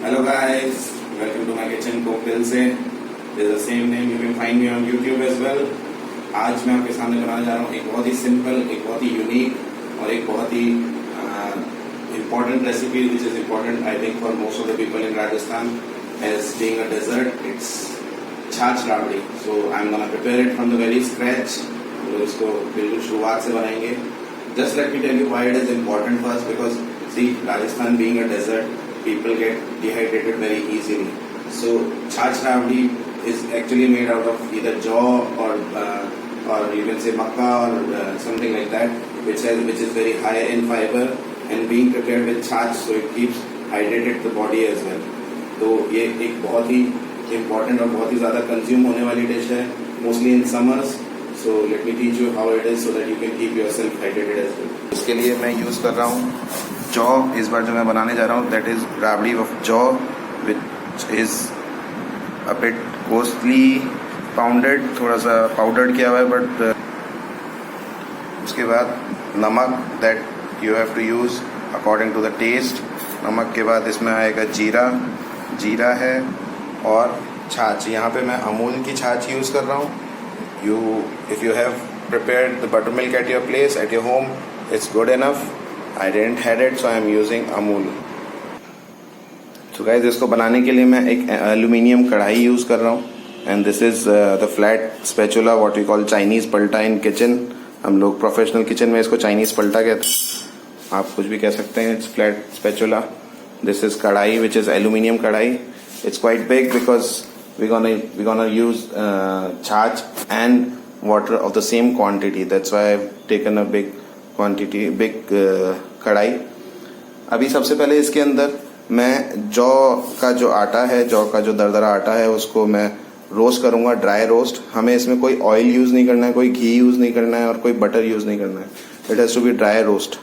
Hello guys, welcome to my kitchen cocktail से. There's the same name, you can find me on YouTube as well. आज मैं आपके सामने बनाने जा रहा हूँ एक बहुत ही सिंपल, एक बहुत ही यूनिक और एक बहुत ही important recipe which is important I think for most of the people in Rajasthan as being a dessert. It's छाछ Rabri. So I'm gonna prepare it from the very scratch. हम लोग इसको बिल्कुल शुरुआत से बनाएंगे. Just let me tell you why it is important first because see Rajasthan being a desert. People get dehydrated very easily. So छाछ Rabri is actually made out of either jaw or you can say makka or something like that, which is very high in fiber and being prepared with छाछ, so it keeps hydrated the body as well. तो ये एक बहुत ही important और बहुत ही ज़्यादा consume होने वाली dish है, mostly in summers. So let me teach you how it is so that you can keep yourself hydrated as well. इसके लिए मैं यूज़ कर रहा हूँ जॉ. इस बार जो मैं बनाने जा रहा हूँ that is Rabri of jaw which is a bit costly pounded, थोड़ा सा पाउडर्ड किया हुआ है. बट उसके बाद नमक that you have to use according to the taste. नमक के बाद इसमें आएगा जीरा है और छाछ. यहाँ पे मैं अमूल की छाछ यूज़ कर रहा हूँ. If you have prepared the buttermilk at your place, at your home, it's good enough. I didn't had it, so I am using Amul. So guys, इसको बनाने के लिए मैं एक एल्यूमिनियम कढ़ाई यूज़ कर रहा हूँ. And this is the flat spatula, what we call Chinese पलटा in kitchen. हम लोग प्रोफेशनल किचन में इसको चाइनीज पलटा कहते हैं. आप कुछ भी कह सकते हैं. It's flat spatula. This is कढ़ाई, which is aluminium कढ़ाई. It's quite big because we're gonna use छाछ and water of the same quantity. That's why I've taken a big कढ़ाई. अभी सबसे पहले इसके अंदर मैं जौ का जो आटा है, जौ का जो दरदरा आटा है, उसको मैं रोस्ट करूँगा, ड्राई रोस्ट. हमें इसमें कोई ऑयल यूज़ नहीं करना है, कोई घी यूज़ नहीं करना है और कोई बटर यूज़ नहीं करना है. It has to be dry roast.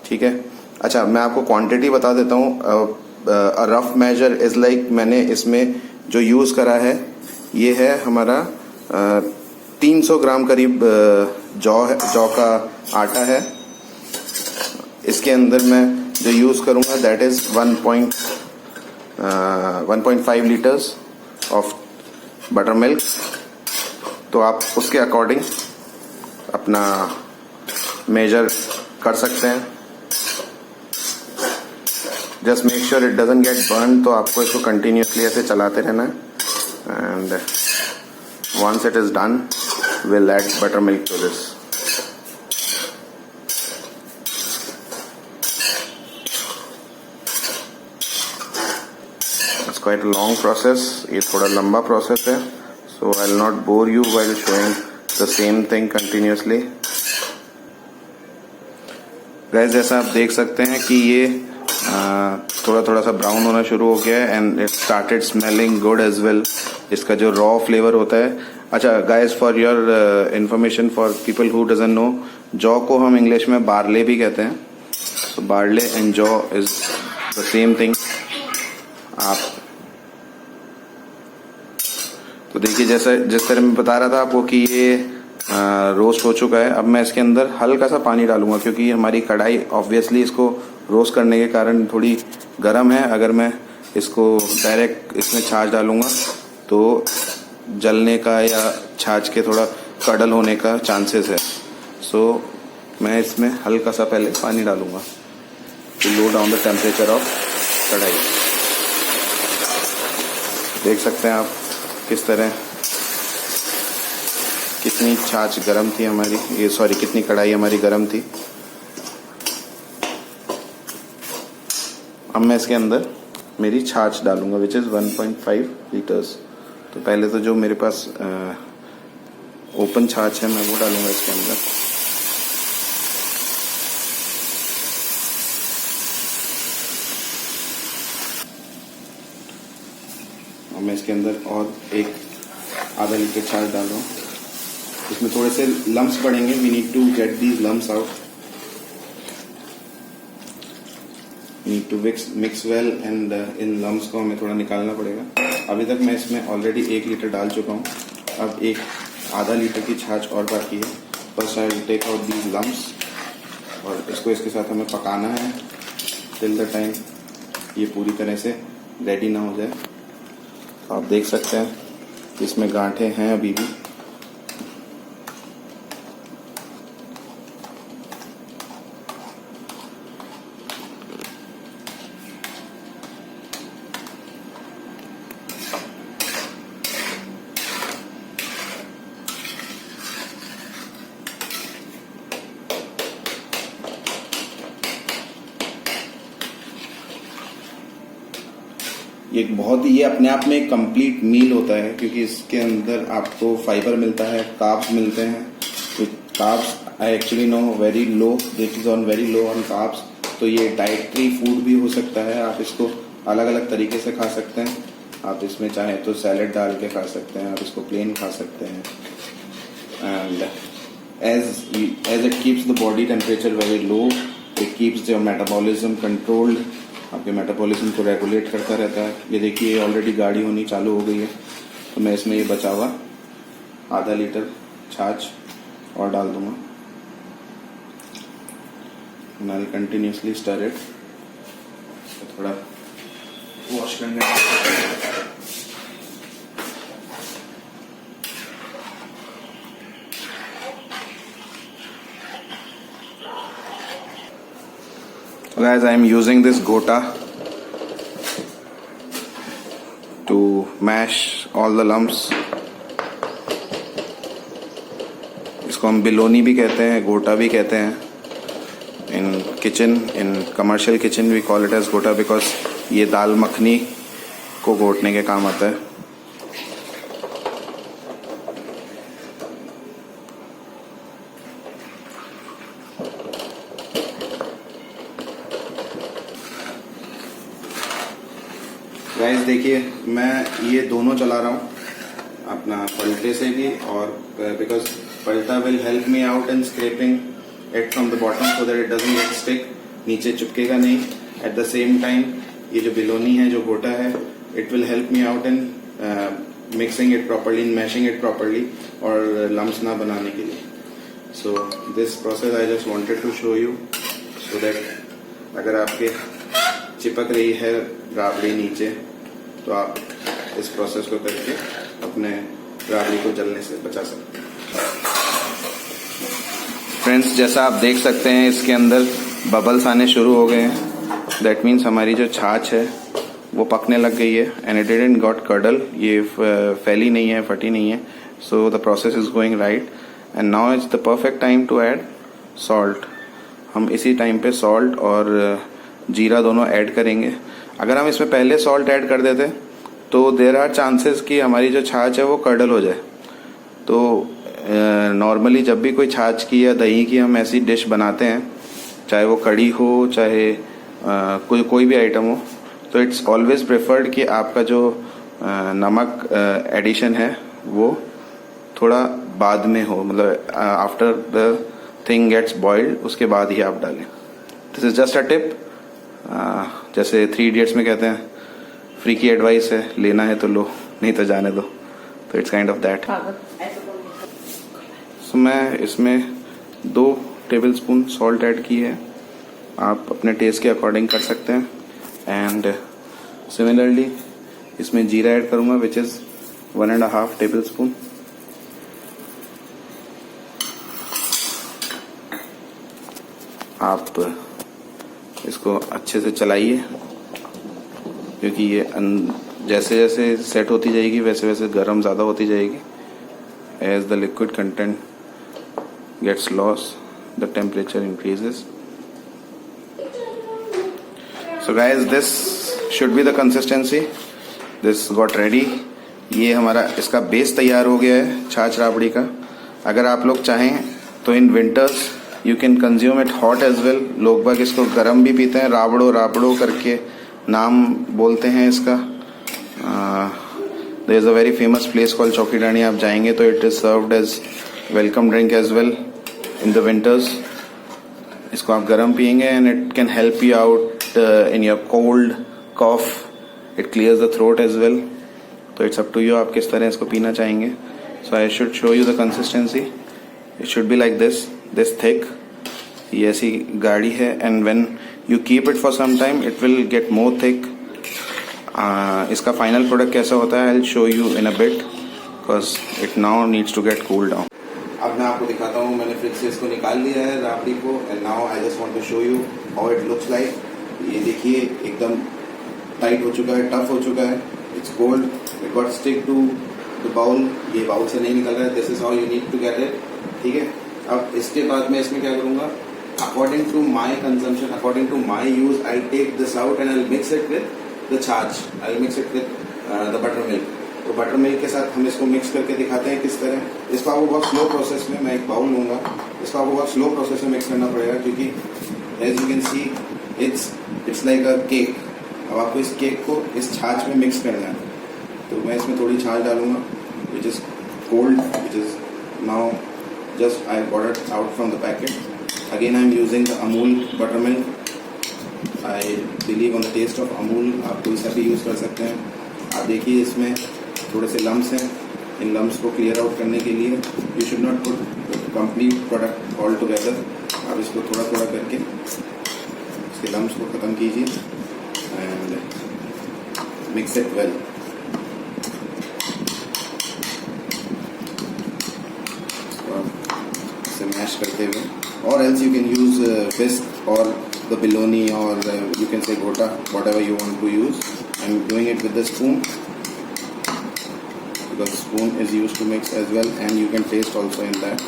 ठीक है. अच्छा, मैं आपको क्वांटिटी बता देता हूँ. रफ मेजर इज़ लाइक, मैंने इसमें जो यूज़ करा है ये है हमारा 300 ग्राम करीब जौ का आटा है. इसके अंदर मैं जो यूज़ करूँगा that is 1.5 litres of butter milk. तो आप उसके अकॉर्डिंग अपना मेजर कर सकते हैं. Just make sure it doesn't get burn. तो आपको इसको कंटिन्यूसली ऐसे चलाते रहना है. And once it is done we'll add buttermilk to this. It's quite a long process. ये थोड़ा लंबा process है. So I'll not bore you while showing the same thing continuously. Guys, जैसा आप देख सकते हैं कि ये थोड़ा सा ब्राउन होना शुरू हो गया है. And it started smelling good as well. इसका जो रॉ फ्लेवर होता है. अच्छा guys, for your information, for people who doesn't know, जौ को हम इंग्लिश में बार्ले भी कहते हैं. सो बार्ले एंड जौ इज द सेम थिंग. आप तो देखिए, जैसा जिस तरह मैं बता रहा था आपको कि ये रोस्ट हो चुका है. अब मैं इसके अंदर हल्का सा पानी डालूंगा क्योंकि हमारी कढ़ाई ऑब्वियसली इसको रोस्ट करने के कारण थोड़ी गर्म है. अगर मैं इसको डायरेक्ट इसमें छाछ डालूंगा तो जलने का या छाछ के थोड़ा कडल होने का चांसेस है. सो मैं इसमें हल्का सा पहले पानी डालूंगा to low down the temperature of कढ़ाई. देख सकते हैं आप किस तरह कितनी छाछ गरम थी हमारी, ये सॉरी कितनी कढ़ाई हमारी गरम थी. अब मैं इसके अंदर मेरी छाछ डालूंगा विच इज़ 1.5 लीटर्स. तो पहले तो जो मेरे पास ओपन छाछ है मैं वो डालूंगा इसके अंदर. और मैं इसके अंदर और एक आधा लीटर छाछ डाल रहा हूँ. इसमें थोड़े से लम्स पड़ेंगे. We need to get these lumps out. Need to mix well and इन लम्स को हमें थोड़ा निकालना पड़ेगा. अभी तक मैं इसमें ऑलरेडी 1 लीटर डाल चुका हूँ. अब एक आधा लीटर की छाछ और बाकी है. First I will take out these lumps और इसको इसके साथ हमें पकाना है टिल द टाइम ये पूरी तरह से रेडी ना हो जाए। आप देख सकते हैं इसमें गांठें हैं अभी भी। ये अपने आप में एक कंप्लीट मील होता है, क्योंकि इसके अंदर आपको फाइबर मिलता है, कार्ब्स मिलते हैं। Carbs I actually know very low, this is on very low on carbs. तो ये डाइटरी फूड भी हो सकता है। आप इसको अलग अलग तरीके से खा सकते हैं। आप इसमें चाहें तो सैलेड डाल के खा सकते हैं, आप इसको प्लेन खा सकते हैं। And as it keeps the body temperature very low, it keeps your metabolism controlled. आपके मेटाबॉलिज्म को रेगुलेट करता रहता है। ये देखिए ऑलरेडी गाढ़ी होनी चालू हो गई है। तो मैं इसमें ये बचा हुआ आधा लीटर छाछ और डाल दूंगा। I will continuously stir it. थोड़ा वॉश करने guys, I am using this gota to mash all the lumps. इसको हम बिलोनी भी कहते हैं, गोटा भी कहते हैं। In kitchen, in commercial kitchen we call it as गोटा बिकॉज ये दाल मखनी को घोटने के काम आता है। गाइस देखिए, मैं ये दोनों चला रहा हूँ अपना पलटे से भी, और बिकॉज पलटा will help me out in scraping it from the bottom so that it doesn't get stick, नीचे चिपकेगा नहीं। एट द सेम टाइम ये जो बिलोनी है, जो गोटा है, it will help me out in mixing it properly, in mashing it properly, और लम्स ना बनाने के लिए। So this process I just wanted to show you so that अगर आपके चिपक रही है राबड़ी नीचे, तो आप इस प्रोसेस को करके अपने राबड़ी को जलने से बचा सकते हैं। फ्रेंड्स, जैसा आप देख सकते हैं इसके अंदर बबल्स आने शुरू हो गए हैं। दैट मीन्स हमारी जो छाछ है वो पकने लग गई है। And it didn't got curdle, ये फैली नहीं है, फटी नहीं है। So the process is going right. And now is the perfect time to add salt. हम इसी टाइम पे सॉल्ट और जीरा दोनों ऐड करेंगे। अगर हम इसमें पहले सॉल्ट ऐड कर देते तो देयर आर चांसेस कि हमारी जो छाछ है वो कर्डल हो जाए। तो नॉर्मली जब भी कोई छाछ की या दही की हम ऐसी डिश बनाते हैं, चाहे वो कड़ी हो, चाहे कोई भी आइटम हो, तो इट्स ऑलवेज प्रेफर्ड कि आपका जो नमक एडिशन है वो थोड़ा बाद में हो, मतलब after the thing gets boiled, उसके बाद ही आप डालें। This is just a tip. जैसे 3 इडियट्स में कहते हैं, फ्री की एडवाइस है, लेना है तो लो, नहीं तो जाने दो। तो इट्स काइंड ऑफ दैट। सो मैं इसमें 2 टेबलस्पून सॉल्ट ऐड की है। आप अपने टेस्ट के अकॉर्डिंग कर सकते हैं। एंड सिमिलरली इसमें जीरा ऐड करूंगा, विच इज 1.5 टेबलस्पून। आप इसको अच्छे से चलाइए, क्योंकि ये जैसे जैसे सेट होती जाएगी वैसे वैसे गर्म ज़्यादा होती जाएगी। As the liquid content gets loss, the temperature increases. So guys, this should be the consistency. This got ready. ये हमारा इसका बेस तैयार हो गया है छाछ राबड़ी का। अगर आप लोग चाहें तो in winters you can consume it hot as well. लोग बाग इसको गर्म भी पीते हैं, राबड़ो राबड़ो करके नाम बोलते हैं इसका। There is a very famous place called Chokhi Dhani. आप जाएंगे तो it is served as welcome drink as well in the winters. इसको आप गर्म पियेंगे and it can help you out in your cold cough. It clears the throat as well. तो it's up to you, आप किस तरह इसको पीना चाहेंगे। So I should show you the consistency. It should be like this thick. ये ऐसी गाढ़ी है, and when you keep it for some time it will get more thick। इसका फाइनल प्रोडक्ट कैसा होता है I will show you in a bit because it now needs to get cool down. अब मैं आपको दिखाता हूँ, मैंने फ्रिज से इसको निकाल लिया है राबड़ी को and now I just want to show you how it looks like. ये देखिए एकदम टाइट हो चुका है, टफ हो चुका है, it's cold, it got stick to the bowl. ये बाउल से नहीं निकल रहा है, this is how you need to get it. ठीक है, अब इसके बाद मैं इसमें क्या करूँगा, according to my consumption, according to my use, I take this out and I mix it with the chaach, I mix it with the butter milk. तो बटर मिल्क के साथ हम इसको मिक्स करके दिखाते हैं किस तरह। इसको आपको बहुत स्लो प्रोसेस में, मैं एक बाउल लूँगा, इसको आपको बहुत स्लो प्रोसेस में मिक्स करना पड़ेगा क्योंकि as you can see it's like a cake. अब आपको इस केक को इस छाछ में मिक्स करना है, तो मैं इसमें थोड़ी छाछ डालूंगा which is cold, which is now just I got it out from the packet. Again I am using the Amul buttermilk, I believe on the taste of Amul, आप कोई सा भी यूज़ कर सकते हैं। आप देखिए इसमें थोड़े से लम्स हैं, इन लम्स को क्लियर आउट करने के लिए you should not put complete product all together. आप इसको थोड़ा थोड़ा करके इसके लम्स को ख़त्म कीजिए एंड मिक्स इट वेल। इसे मैश करते हुए, or else you can use whisk or the biloni or you can say ghota, whatever you want to use. I am doing it with the spoon because spoon is used to mix as well and you can taste also in that.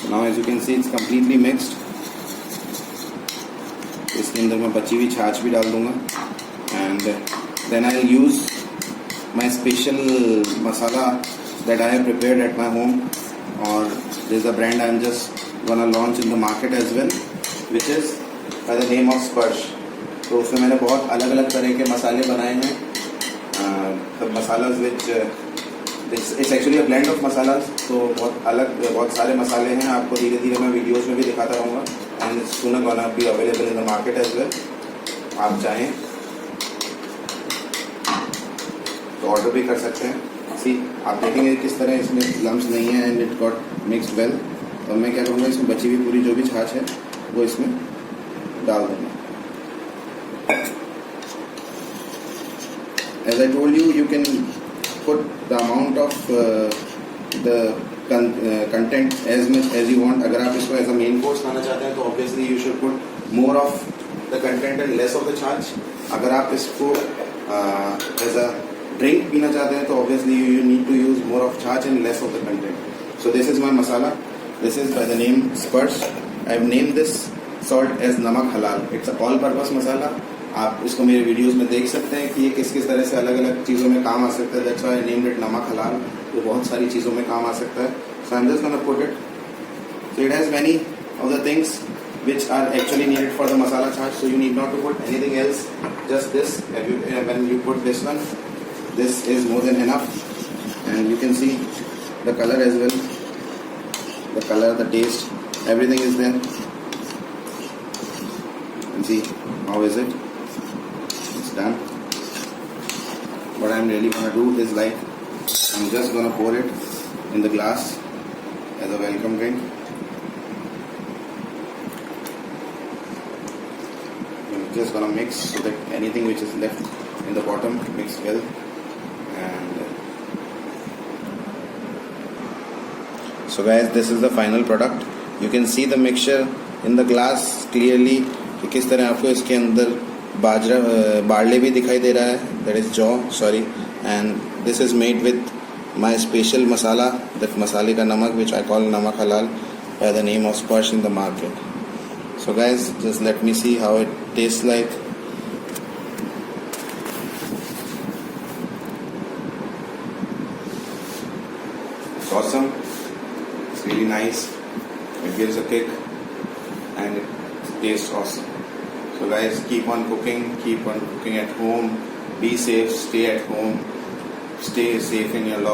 Now as you can see it's completely mixed. इसके अंदर मैं बची हुई छाछ भी डाल दूंगा and then I'll use my special masala that I have prepared at my home, or there is a brand I am just gonna launch in the market as well, which is by the name of Sparsh. तो उसमें मैंने बहुत अलग अलग तरह के मसाले बनाए हैं, the masalas which it's actually a blend of masalas। तो बहुत सारे मसाले हैं, आपको धीरे धीरे मैं वीडियोस में भी दिखाता रहूँगा and it's soon gonna be available in the market as well। आप चाहें तो ऑर्डर भी कर सकते हैं। आप देखेंगे किस तरह इसमें लम्स नहीं है and it got mixed well. और मैं क्या करूँगा, इसमें बची हुई पूरी जो भी छाछ है वो इसमें डाल दूँगा। As I told you, you can put the amount of the content as much as you want. अगर आप इसको एज अ मेन कोर्स खाना चाहते हैं तो obviously you should put more of the content and less of the छाछ। अगर आप इसको एज अ ड्रिंक पीना चाहते हैं तो obviously you need to use more of chaach and less of the content. So this is my masala, this is by the name Sparsh. I have name this salt as namak halal. It's a all purpose masala. आप इसको मेरे videos में देख सकते हैं कि ये किस किस तरह से अलग अलग चीज़ों में काम आ सकता है। That's why I named it नमक हलाल। तो बहुत सारी चीज़ों में काम आ सकता है। So I am just gonna put it. So it has many of the things which are actually needed for the masala chaat, so you need not to put anything else, just this. When you put this one, this is more than enough, and you can see the color as well, the color, the taste, everything is there. And see how is it, it's done. What I'm really gonna do is like I'm just gonna pour it in the glass as a welcome drink. Just gonna mix so that anything which is left in the bottom mix well. And so guys, this is the final product. You can see the mixture in the glass clearly कि किस तरह आपको इसके अंदर barley भी दिखाई दे रहा है, that is jaw, sorry, and this is made with my special masala, that मसाले का नमक which I call namak halal by the name of Sparsh in the market. So guys, just let me see how it tastes like. It's awesome. It's really nice. It gives a kick and it tastes awesome. So guys, keep on cooking at home. Be safe, stay at home, stay safe in your life.